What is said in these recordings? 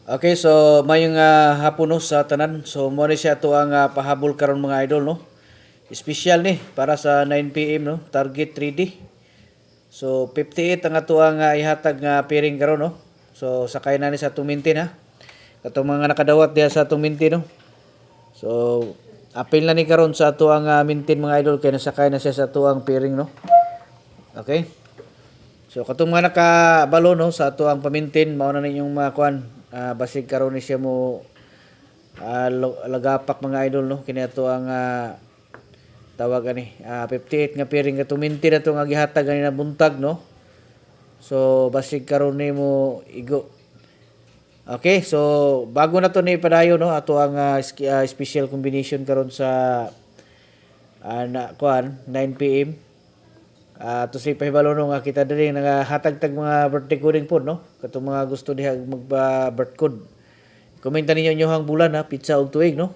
Okay, so mayong hapon no sa tanan. So mo ni siya to ang pahabol karon mga idol no. Special ni para sa 9 PM no, target 3D. So 58 ang ato ang ihatag nga pairing karon no. So sakay na ni sa tumintin ha. Katong mga nakadawat diha sa tumintin no. So apil na ni karon sa ato ang mintin mga idol kay nasakay na siya sa ato ang pairing no. Okay? So katong mga nakabalo no sa ato ang pamintin mao na ninyong mga kuan basig karon ni siya mo lagapak mga idol no kini ato ang tawag ani 58 nga pairing nga tumintin ato nga gihatag ani na buntag no. So basig karon ni mo igo. Okay, so bago na to ni padayon no ato ang special combination karon sa na kuan 9 PM. To si pahibalo no nga kita diri nagahatag tag mga birthday coding po no katong mga gusto diha birth code. Komenta ninyo inyohang bulan ha pizza og tuig no.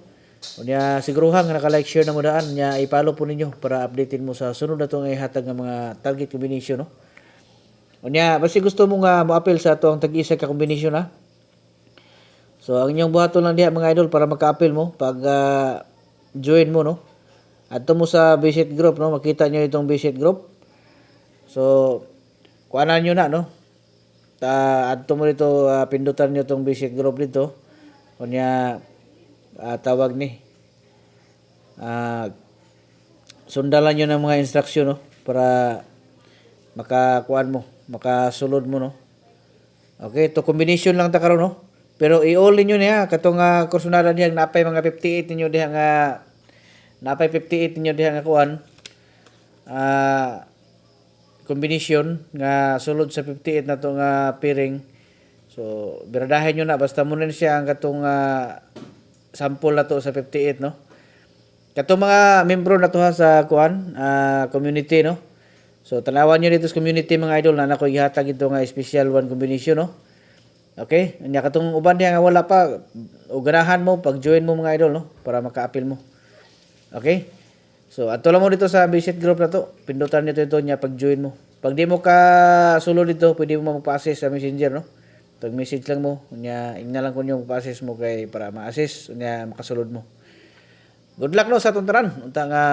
Unya siguruhan nga naka-like share na mo daan nya i-follow po ninyo para updatein mo sa sunod na tong ihatag nga mga target combination no. Unya basi gusto mo nga mo-appeal sa ato ang tag-isa ka combination ha. So ang inyong buhaton lang diha mga idol para maka-appeal mo pag join mo no. Adto mo sa visit group no makita nyo itong visit group. So, kuanan nyo na, no? Adto mo dito, pindutan nyo itong visit group dito. Kunya, tawag ni. Sundalan nyo ng mga instruksyon, no? Para makakuan mo, makasulod mo, no? Okay, ito combination lang ta karon no? Pero i-all ninyo niya, katong kursunada niya, napay mga 58 ninyo diha nga, napay 58 ninyo diha nga kuan. Combination nga sulod sa 58 na to nga pairing. So biradahin nyo na basta mo na siya ang katong sample na to sa 58 no. Katong mga membro na to ha sa kuan community no. So tanawan nyo dito sa community mga idol na nako ihatag ito nga special one combination no. Okay, nya katong uban diha nga wala pa uganahan mo pag join mo mga idol no para maka-appeal mo. Okay? So, ato lang mo dito sa visit group na to. Pindutan nyo ito niya pag-join mo. Pag di mo ka sulod dito, pwede mo magpa-access sa messenger, no? Tag-message lang mo. Kunya, ingna lang ko nyo magpa-access mo kay para ma-access. Kunya, makasulod mo. Good luck, no, sa itong tanan. Unta nga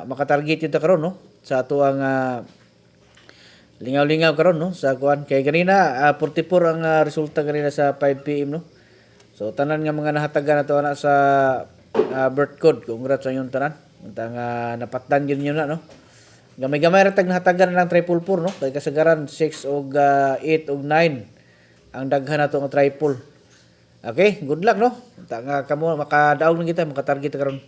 makatarget yun ta karon no? Sa ato ang lingaw-lingaw karon no? Sa kuan. Kaya ganina, 44 ang resulta ganina sa 5 PM, no? So, tanan nga mga nahatagan na to na sa birth code. Congrats sa inyong tanan. Unta nga napatdan gyud niyo na no. Gamay-gamay ra tag nahatagan ng 444 no. Kay kasagaran 6 og 8 og 9 ang daghan nato nga triple. Okay, good luck no. Unta nga kamo makadaog na kita makatarget karon.